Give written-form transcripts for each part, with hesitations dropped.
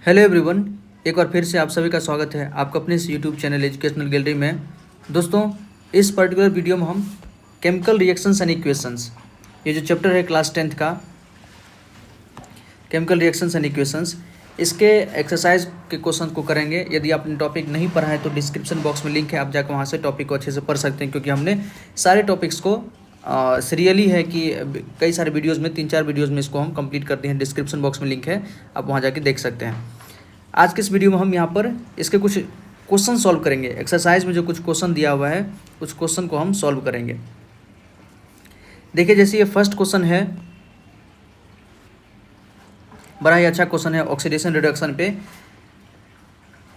Hello everyone, एक बार फिर से आप सभी का स्वागत है आपका अपने इस यूट्यूब चैनल एजुकेशनल गैलरी में। दोस्तों, इस पर्टिकुलर वीडियो में हम केमिकल रिएक्शंस एंड इक्वेशंस, ये जो चैप्टर है क्लास 10th का केमिकल रिएक्शंस एंड इक्वेशंस, इसके एक्सरसाइज के क्वेश्चन को करेंगे। यदि आपने टॉपिक नहीं पढ़ा है तो डिस्क्रिप्शन बॉक्स में लिंक है, आप जाकर वहाँ से टॉपिक को अच्छे से पढ़ सकते हैं, क्योंकि हमने सारे टॉपिक्स को सीरियली है कि कई सारे वीडियोज़ में 3-4 वीडियोज़ में इसको हम कंप्लीट करते हैं। डिस्क्रिप्शन बॉक्स में लिंक है, आप वहाँ जाके देख सकते हैं। आज के इस वीडियो में हम यहाँ पर इसके कुछ क्वेश्चन सॉल्व करेंगे। एक्सरसाइज में जो कुछ क्वेश्चन दिया हुआ है कुछ क्वेश्चन को हम सॉल्व करेंगे। देखिए, जैसे ये फर्स्ट क्वेश्चन है, बड़ा ही अच्छा क्वेश्चन है ऑक्सीडेशन रिडक्शन पे।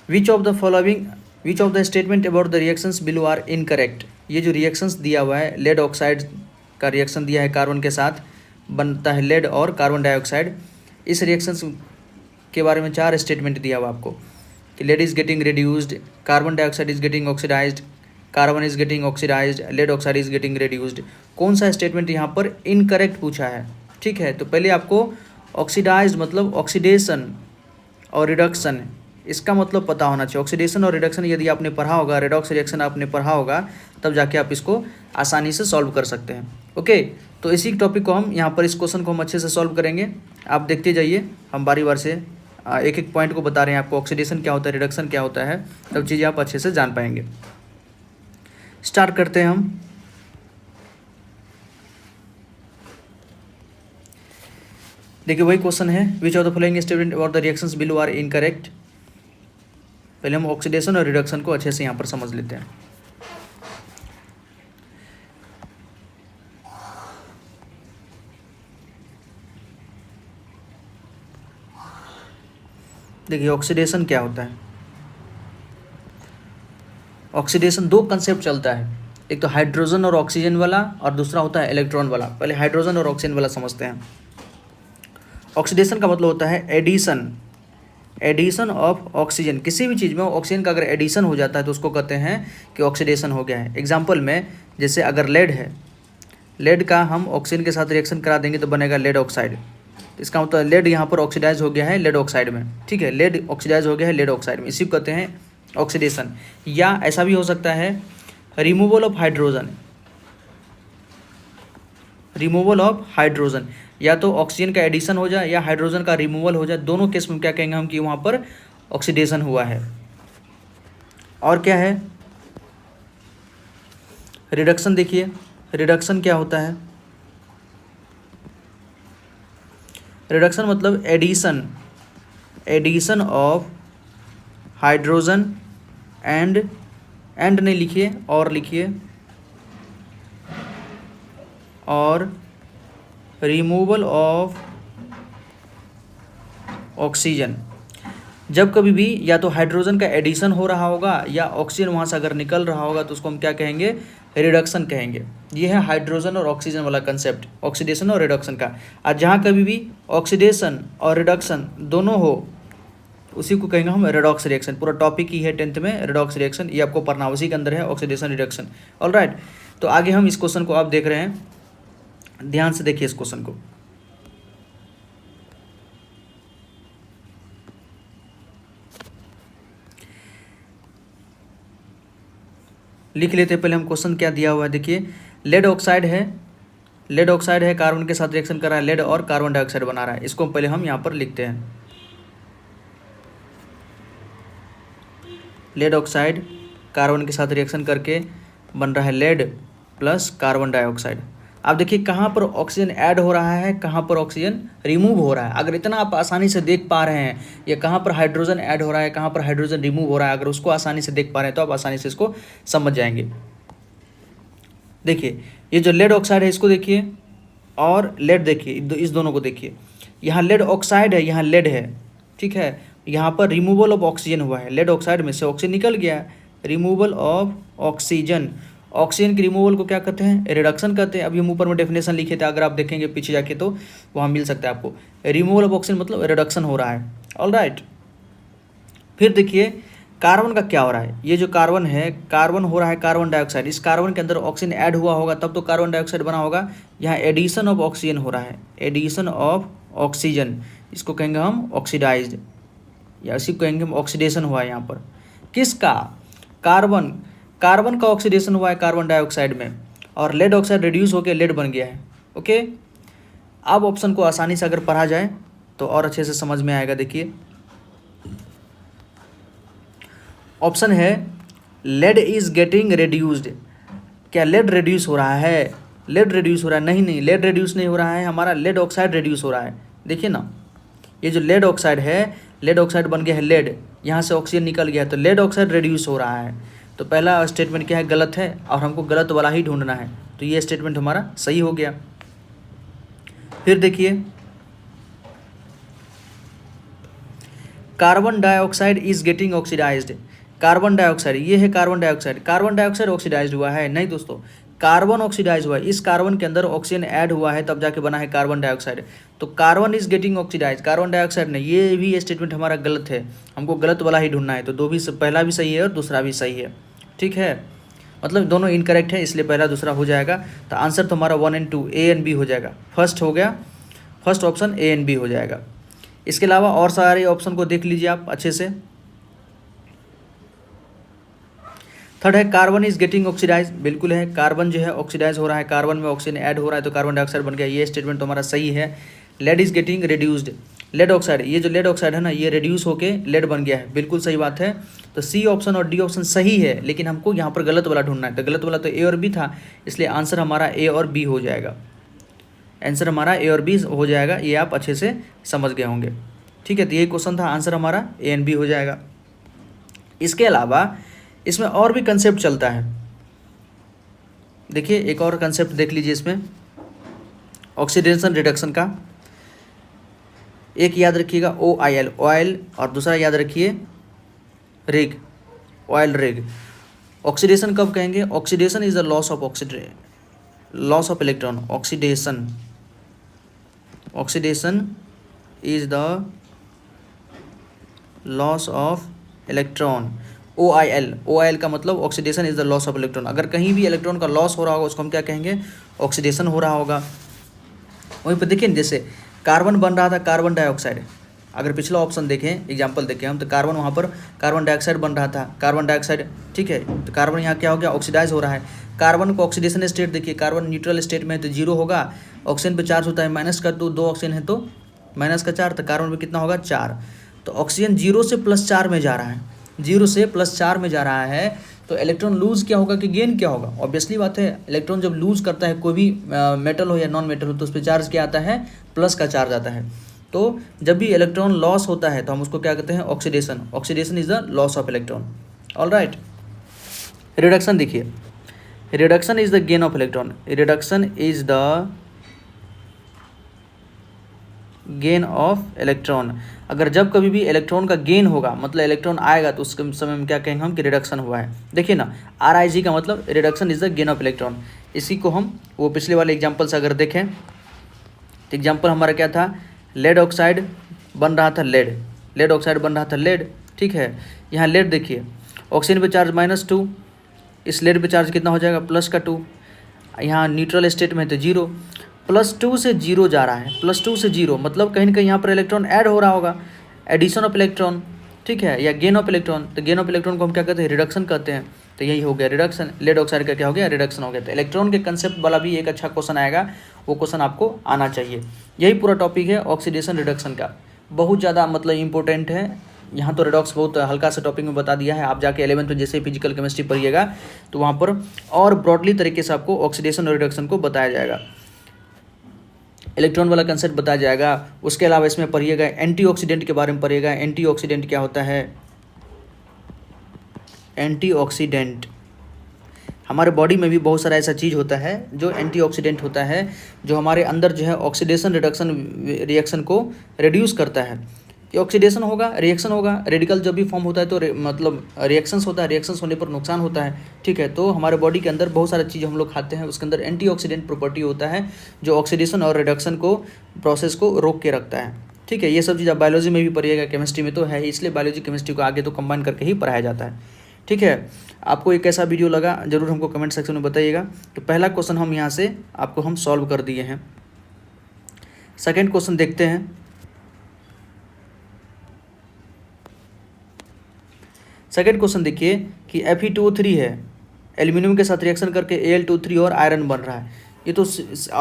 Which of the statement about the reactions below are incorrect. ये जो रिएक्शंस दिया हुआ है, लेड ऑक्साइड का रिएक्शन दिया है, कार्बन के साथ बनता है लेड और कार्बन डाइऑक्साइड। इस रिएक्शंस के बारे में 4 स्टेटमेंट दिया हुआ आपको कि lead is getting reduced, carbon dioxide is getting oxidised, carbon is getting oxidised, lead oxide is getting reduced. कौन सा स्टेटमेंट यहाँ पर इनकरेक्ट पूछा है? ठीक है, तो पहले आपको ऑक्सीडाइज्ड मतलब ऑक्सीडेशन और रिडक्शन, इसका मतलब पता होना चाहिए। ऑक्सीडेशन और रिडक्शन यदि आपने पढ़ा होगा, रेडॉक्स रिएक्शन आपने पढ़ा होगा, तब जाके आप इसको आसानी से सॉल्व कर सकते हैं। ओके, तो इसी टॉपिक को हम यहाँ पर इस क्वेश्चन को हम अच्छे से सॉल्व करेंगे। आप देखते जाइए, हम बारी बार से एक एक पॉइंट को बता रहे हैं आपको। ऑक्सीडेशन क्या होता है, रिडक्शन क्या होता है, तब चीज़ें आप अच्छे से जान पाएंगे। स्टार्ट करते हैं हम। देखिए, वही क्वेश्चन है, which of the following statement about the reactions below are incorrect. पहले हम ऑक्सीडेशन और रिडक्शन को अच्छे से यहाँ पर समझ लेते हैं। देखिए, ऑक्सीडेशन क्या होता है। ऑक्सीडेशन 2 कंसेप्ट चलता है, एक तो हाइड्रोजन और ऑक्सीजन वाला, और दूसरा होता है इलेक्ट्रॉन वाला। पहले हाइड्रोजन और ऑक्सीजन वाला समझते हैं। ऑक्सीडेशन का मतलब होता है एडिशन ऑफ ऑक्सीजन। किसी भी चीज़ में ऑक्सीजन का अगर एडिशन हो जाता है तो उसको कहते हैं कि ऑक्सीडेशन हो गया है। एग्जाम्पल में, जैसे अगर लेड है, लेड का हम ऑक्सीजन के साथ रिएक्शन करा देंगे तो बनेगा लेड ऑक्साइड। इसका मतलब लेड यहाँ पर ऑक्सीडाइज हो गया है लेड ऑक्साइड में। ठीक है, लेड ऑक्सीडाइज हो गया है लेड ऑक्साइड में, इसी को कहते हैं ऑक्सीडेशन। या ऐसा भी हो सकता है रिमूवल ऑफ हाइड्रोजन, या तो ऑक्सीजन का एडिशन हो जाए या हाइड्रोजन का रिमूवल हो जाए। दोनों केस में क्या कहेंगे हम कि वहाँ पर ऑक्सीडेशन हुआ है। और क्या है, रिडक्शन। देखिए, रिडक्शन क्या होता है। रिडक्शन मतलब एडिशन ऑफ हाइड्रोजन एंड नहीं लिखिए, और लिखिए, और रिमूवल ऑफ ऑक्सीजन। जब कभी भी या तो हाइड्रोजन का एडिशन हो रहा होगा या ऑक्सीजन वहाँ से अगर निकल रहा होगा तो उसको हम क्या कहेंगे, रिडक्शन कहेंगे। ये है हाइड्रोजन और ऑक्सीजन वाला कंसेप्ट, ऑक्सीडेशन और रिडक्शन का। और जहाँ कभी भी ऑक्सीडेशन और रिडक्शन दोनों हो, उसी को कहेंगे हम रेडॉक्स रिएक्शन। पूरा टॉपिक ही है 10th में, रेडॉक्स रिएक्शन, ये आपको पढ़ना, उसी के अंदर है ऑक्सीडेशन रिडक्शन। ऑलराइट, तो आगे हम इस क्वेश्चन को आप देख रहे हैं, ध्यान से देखिए इस क्वेश्चन को। लिख लेते हैं पहले हम क्वेश्चन क्या दिया हुआ है। देखिए, लेड ऑक्साइड है, कार्बन के साथ रिएक्शन कर रहा है, लेड और कार्बन डाइऑक्साइड बना रहा है। इसको पहले हम यहाँ पर लिखते हैं। लेड ऑक्साइड कार्बन के साथ रिएक्शन करके बन रहा है लेड प्लस कार्बन डाइऑक्साइड। अब देखिए कहाँ पर ऑक्सीजन ऐड हो रहा है, कहाँ पर ऑक्सीजन रिमूव हो रहा है। अगर इतना आप आसानी से देख पा रहे हैं, ये कहाँ पर हाइड्रोजन ऐड हो रहा है, कहाँ पर हाइड्रोजन रिमूव हो रहा है, अगर उसको आसानी से देख पा रहे हैं तो आप आसानी से इसको समझ जाएंगे। देखिए, ये जो लेड ऑक्साइड है इसको देखिए, और लेड देखिए, इस दोनों को देखिए। यहाँ लेड ऑक्साइड है, यहाँ लेड है। ठीक है, यहाँ पर रिमूवल ऑफ ऑक्सीजन हुआ है, लेड ऑक्साइड में से ऑक्सीजन निकल गया, रिमूवल ऑफ ऑक्सीजन। ऑक्सीजन के रिमूवल को क्या कहते हैं, रिडक्शन कहते हैं। अभी हम ऊपर में डेफिनेशन लिखे थे, अगर आप देखेंगे पीछे जाके तो वहाँ मिल सकता है आपको। रिमूवल ऑफ ऑक्सीजन मतलब रिडक्शन हो रहा है। ऑलराइट, फिर देखिए कार्बन का क्या हो रहा है। ये जो कार्बन है, कार्बन हो रहा है कार्बन डाइऑक्साइड। इस कार्बन के अंदर ऑक्सीजन ऐड हुआ होगा तब तो कार्बन डाइऑक्साइड बना होगा। यहाँ एडिशन ऑफ ऑक्सीजन हो रहा है, एडिशन ऑफ ऑक्सीजन, इसको कहेंगे हम ऑक्सीडाइज्ड। या इसी को कहेंगे हम ऑक्सीडेशन हुआ है यहाँ पर। किसका? कार्बन। कार्बन का ऑक्सीडेशन हुआ है कार्बन डाइऑक्साइड में, और लेड ऑक्साइड रिड्यूस होकर लेड बन गया है। ओके, अब ऑप्शन को आसानी से अगर पढ़ा जाए तो और अच्छे से समझ में आएगा। देखिए ऑप्शन है लेड इज गेटिंग रिड्यूस्ड। क्या लेड रिड्यूस हो रहा है? लेड रिड्यूस हो रहा है? नहीं, लेड रिड्यूस नहीं हो रहा है, हमारा लेड ऑक्साइड रिड्यूस हो रहा है। देखिए ना, ये जो लेड ऑक्साइड है, लेड ऑक्साइड बन गया है लेड, यहाँ से ऑक्सीजन निकल गया है, तो लेड ऑक्साइड रिड्यूस हो रहा है। तो पहला स्टेटमेंट क्या है? गलत है, और हमको गलत वाला ही ढूंढना है, तो ये स्टेटमेंट हमारा सही हो गया। फिर देखिए carbon dioxide is getting oxidised. Carbon dioxide, ये है carbon dioxide. Carbon dioxide oxidised हुआ है? नहीं दोस्तों, कार्बन ऑक्सीडाइज हुआ है। इस कार्बन के अंदर ऑक्सीजन ऐड हुआ है तब जाके बना है कार्बन डाइऑक्साइड। तो carbon is getting oxidise, carbon dioxide नहीं, ये भी स्टेटमेंट हमारा गलत है, हमको गलत वाला ही ढूंढना है। तो दो भी, पहला भी सही है और दूसरा भी सही है। ठीक है, मतलब दोनों इनकरेक्ट है, इसलिए पहला दूसरा हो जाएगा। तो आंसर तो हमारा 1 और 2 ए एंड बी हो जाएगा। फर्स्ट हो गया, first option A and B हो जाएगा। इसके अलावा और सारे ऑप्शन को देख लीजिए आप अच्छे से। थर्ड है कार्बन इज गेटिंग ऑक्सीडाइज, बिल्कुल है, कार्बन जो है ऑक्सीडाइज हो रहा है, कार्बन में ऑक्सीजन ऐड हो रहा है तो कार्बन डाइऑक्साइड बन गया, ये स्टेटमेंट तो हमारा सही है। Lead is getting reduced, lead oxide, ये जो लेड ऑक्साइड है ना, ये रिड्यूस होके लेड बन गया है, बिल्कुल सही बात है। तो सी ऑप्शन और डी ऑप्शन सही है, लेकिन हमको यहाँ पर गलत वाला ढूंढना है। तो गलत वाला तो ए और बी था, इसलिए आंसर हमारा ए और बी हो जाएगा। आंसर हमारा ए और बी हो जाएगा, ये आप अच्छे से समझ गए होंगे। ठीक है, तो यही क्वेश्चन था, आंसर हमारा ए एंड बी हो जाएगा। इसके अलावा इसमें और भी कंसेप्ट चलता है। देखिए एक और कंसेप्ट देख लीजिए इसमें, ऑक्सीडेशन रिडक्शन का। एक याद रखिएगा OIL, ऑयल, और दूसरा याद रखिए रिग, ऑयल रिग। ऑक्सीडेशन कब कहेंगे? Oxidation is the loss of electron. Oxidation is the loss of electron. OIL का मतलब oxidation is the loss of electron. अगर कहीं भी इलेक्ट्रॉन का लॉस हो रहा होगा उसको हम क्या कहेंगे? ऑक्सीडेशन हो रहा होगा। वहीं पर देखिए जैसे कार्बन बन रहा था कार्बन डाइऑक्साइड, अगर पिछला ऑप्शन देखें, एग्जांपल देखें हम, तो कार्बन वहाँ पर कार्बन डाइऑक्साइड बन रहा था, कार्बन डाइऑक्साइड, ठीक है, तो कार्बन यहाँ क्या हो गया? ऑक्सीडाइज हो रहा है। कार्बन को ऑक्सीडेशन स्टेट देखिए, कार्बन न्यूट्रल स्टेट में है तो 0 होगा, ऑक्सीजन पे चार्ज होता है, माइनस कर दो ऑक्सीजन है तो माइनस का 4, तो कार्बन पे कितना होगा? 4। तो ऑक्सीजन 0 से +4 में जा रहा है, 0 से +4 में जा रहा है, तो इलेक्ट्रॉन लूज क्या होगा कि गेन क्या होगा? ऑब्वियसली बात है, इलेक्ट्रॉन जब लूज करता है कोई भी मेटल हो या नॉन मेटल हो तो उस पर चार्ज क्या आता है? प्लस का चार्ज आता है। तो जब भी इलेक्ट्रॉन लॉस होता है तो हम उसको क्या कहते हैं? Oxidation. Oxidation is the loss of electron. All right. Reduction देखिए, reduction is the gain of electron. Reduction is the gain of electron. अगर जब कभी भी इलेक्ट्रॉन का गेन होगा, मतलब इलेक्ट्रॉन आएगा, तो उस समय में क्या कहेंगे हम कि रिडक्शन हुआ है। देखिए ना, RIG का मतलब reduction is the gain of electron. इसी को हम वो पिछले वाले एग्जाम्पल से अगर देखें तो एग्जाम्पल हमारा क्या था? लेड ऑक्साइड बन रहा था लेड ऑक्साइड बन रहा था लेड, ठीक है। यहाँ लेड देखिए, ऑक्सीजन पे चार्ज -2, इस लेड पे चार्ज कितना हो जाएगा? +2। यहाँ न्यूट्रल स्टेट में तो 0, +2 से 0 जा रहा है, +2 से 0 मतलब कहीं ना कहीं यहाँ पर इलेक्ट्रॉन ऐड हो रहा होगा, एडिशन ऑफ इलेक्ट्रॉन, ठीक है, या गेन ऑफ इलेक्ट्रॉन। तो गेन ऑफ इलेक्ट्रॉन को हम क्या कहते हैं? रिडक्शन कहते हैं। तो यही हो गया रिडक्शन, लेड ऑक्साइड का क्या हो गया? रिडक्शन हो गया। तो इलेक्ट्रॉन के कंसेप्ट वाला भी एक अच्छा क्वेश्चन आएगा, वो क्वेश्चन आपको आना चाहिए। यही पूरा टॉपिक है ऑक्सीडेशन रिडक्शन का, बहुत ज़्यादा मतलब इंपॉर्टेंट है। यहाँ तो रेडॉक्स बहुत हल्का सा टॉपिक में बता दिया है, आप जाके 11th में जैसे फिजिकल केमिस्ट्री पढ़िएगा तो वहाँ पर और ब्रॉडली तरीके से आपको ऑक्सीडेशन और रिडक्शन को बताया जाएगा, इलेक्ट्रॉन वाला कंसेप्ट बताया जाएगा। उसके अलावा इसमें पढ़िएगा एंटीऑक्सीडेंट के बारे में पढ़िएगा। एंटीऑक्सीडेंट क्या होता है? एंटीऑक्सीडेंट, हमारे बॉडी में भी बहुत सारा ऐसा चीज़ होता है जो एंटीऑक्सीडेंट होता है, जो हमारे अंदर जो है ऑक्सीडेशन रिडक्शन रिएक्शन को रिड्यूस करता है। कि ऑक्सीडेशन होगा, रिएक्शन होगा, रेडिकल जब भी फॉर्म होता है तो मतलब रिएक्शंस होता है, रिएक्शंस होने पर नुकसान होता है, ठीक है। तो हमारे बॉडी के अंदर बहुत सारी चीज़ हम लोग खाते हैं, उसके अंदर एंटीऑक्सीडेंट प्रॉपर्टी होता है जो ऑक्सीडेशन और रिडक्शन को प्रोसेस को रोक के रखता है, ठीक है। ये सब चीज़ आप बायोलॉजी में भी पढ़िएगा, केमिस्ट्री में तो है ही, इसलिए बायोलॉजी केमिस्ट्री को आगे तो कंबाइन करके ही पढ़ाया जाता है, ठीक है। आपको एक कैसा वीडियो लगा जरूर हमको कमेंट सेक्शन में बताइएगा। तो पहला क्वेश्चन हम यहाँ से आपको हम सॉल्व कर दिए हैं। सेकंड क्वेश्चन देखते हैं। सेकेंड क्वेश्चन देखिए कि Fe2O3 है, एल्यूमिनियम के साथ रिएक्शन करके Al2O3 और आयरन बन रहा है। ये तो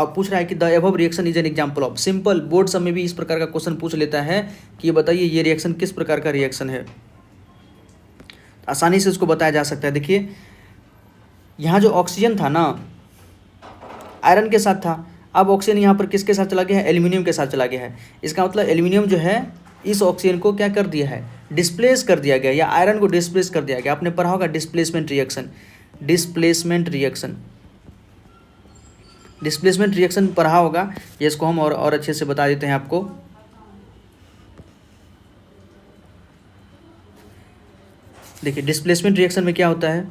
पूछ रहा है कि the above reaction is an example of. Simple board सब में भी इस प्रकार का क्वेश्चन पूछ लेता है कि ये बताइए ये रिएक्शन किस प्रकार का रिएक्शन है, आसानी से उसको बताया जा सकता है। देखिए यहाँ जो ऑक्सीजन था ना आयरन के साथ था, अब ऑक्सीजन यहाँ पर किसके साथ चला गया है, एल्यूमिनियम के साथ चला गया है। इसका मतलब एल्यूमिनियम जो है इस ऑक्सीजन को क्या कर दिया है, डिस्प्लेस कर दिया गया, या आयरन को डिस्प्लेस कर दिया गया। आपने पढ़ा होगा displacement reaction, displacement reaction, displacement reaction पढ़ा होगा। ये इसको हम और अच्छे से बता देते हैं आपको। देखिए डिस्प्लेसमेंट रिएक्शन में क्या होता है,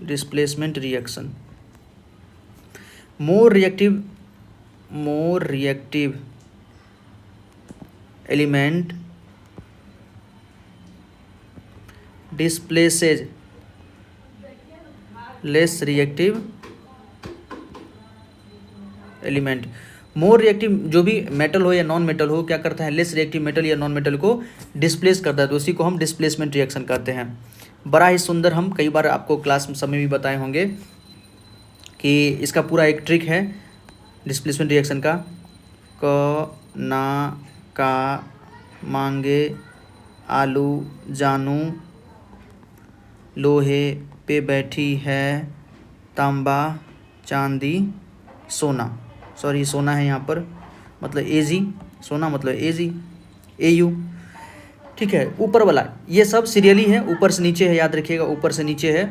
displacement reaction more reactive element displaces less reactive element. More reactive जो भी मेटल हो या नॉन मेटल हो क्या करता है, लेस रिएक्टिव मेटल या नॉन मेटल को डिस्प्लेस करता है, तो उसी को हम डिस्प्लेसमेंट रिएक्शन कहते हैं। बड़ा ही सुंदर, हम कई बार आपको क्लास में समय भी बताए होंगे कि इसका पूरा एक ट्रिक है डिस्प्लेसमेंट रिएक्शन का। क ना का मांगे आलू जानू लोहे पे बैठी है तांबा चांदी सोना, सॉरी सोना है यहाँ पर, मतलब एजी, सोना मतलब एजी, एयू, ठीक है। ऊपर वाला ये सब सीरियली है, ऊपर से नीचे है, याद रखिएगा ऊपर से नीचे है।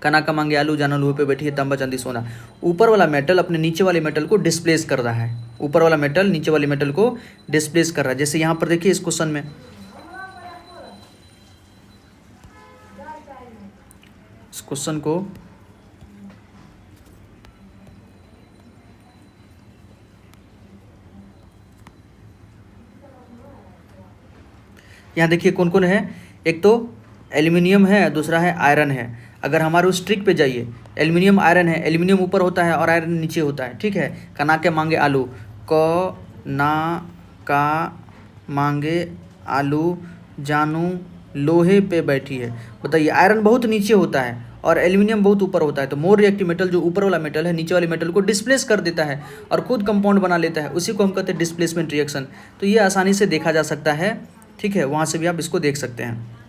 कना का मांगे आलू जाना लोहे पे बैठी है तांबा चांदी सोना। ऊपर वाला मेटल अपने नीचे वाले मेटल को डिस्प्लेस कर रहा है, ऊपर वाला मेटल नीचे वाले मेटल को डिस्प्लेस कर रहा है। जैसे यहाँ पर देखिए इस क्वेश्चन में इस क्वेश्चन को यहाँ देखिए कौन कौन है, एक तो एल्यूमिनियम है, दूसरा है आयरन है। अगर हमारे उस ट्रिक पे जाइए, एल्यूमिनियम आयरन है, एल्यूमिनियम ऊपर होता है और आयरन नीचे होता है, ठीक है। कना के मांगे आलू, क ना का मांगे आलू जानू लोहे पे बैठी है। बताइए आयरन बहुत नीचे होता है और एल्यूमिनियम बहुत ऊपर होता है, तो मोर रिएक्टिव मेटल जो ऊपर वाला मेटल है नीचे वाले मेटल को डिस्प्लेस कर देता है और खुद कंपाउंड बना लेता है, उसी को हम कहते हैं डिस्प्लेसमेंट रिएक्शन। तो ये आसानी से देखा जा सकता है, ठीक है, वहाँ से भी आप इसको देख सकते हैं।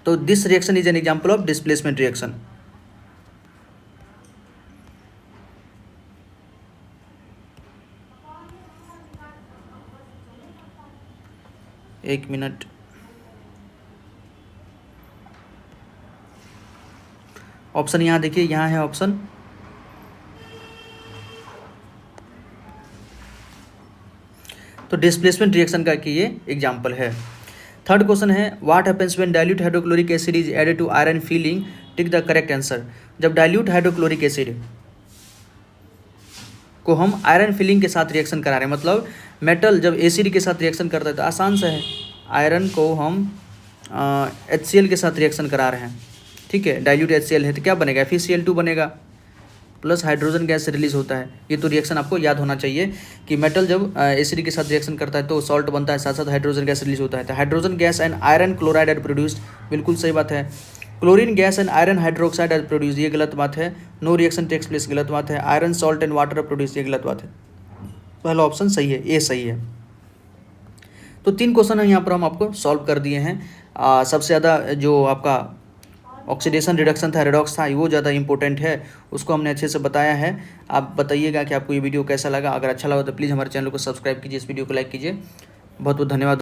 तो this reaction is an example of displacement reaction. एक मिनट, ऑप्शन यहाँ देखिए, यहाँ है ऑप्शन, तो डिस्प्लेसमेंट रिएक्शन का कि ये एग्जाम्पल है। थर्ड क्वेश्चन है what happens when dilute hydrochloric acid is added to iron filing, tick the correct answer. जब डाइल्यूट हाइड्रोक्लोरिक एसिड को हम आयरन फिलिंग के साथ रिएक्शन करा रहे हैं, मतलब मेटल जब एसिड के साथ रिएक्शन करता है तो आसान सा है, आयरन को हम HCl के साथ रिएक्शन करा रहे हैं, ठीक है। डाइल्यूट HCl है तो क्या बनेगा, FeCl2 बनेगा, प्लस हाइड्रोजन गैस रिलीज होता है। ये तो रिएक्शन आपको याद होना चाहिए कि मेटल जब एसिड के साथ रिएक्शन करता है तो सॉल्ट बनता है, साथ साथ हाइड्रोजन गैस रिलीज होता है। तो hydrogen gas and iron chloride are produced, बिल्कुल सही बात है। Chlorine gas and iron hydroxide are produce, ये गलत बात है। नो रिएक्शन टेक्स प्लेस, गलत बात है। Iron salt and water are produce, ये गलत बात है। पहला ऑप्शन सही है, ए सही है। तो 3 क्वेश्चन यहाँ पर हम आपको सॉल्व कर दिए हैं। सबसे ज़्यादा जो आपका ऑक्सीडेशन रिडक्शन था, रेडॉक्स था, वो ज़्यादा इंपॉर्टेंट है, उसको हमने अच्छे से बताया है। आप बताइएगा कि आपको ये वीडियो कैसा लगा। अगर अच्छा लगा तो प्लीज़ हमारे चैनल को सब्सक्राइब कीजिए, इस वीडियो को लाइक कीजिए। बहुत बहुत धन्यवाद।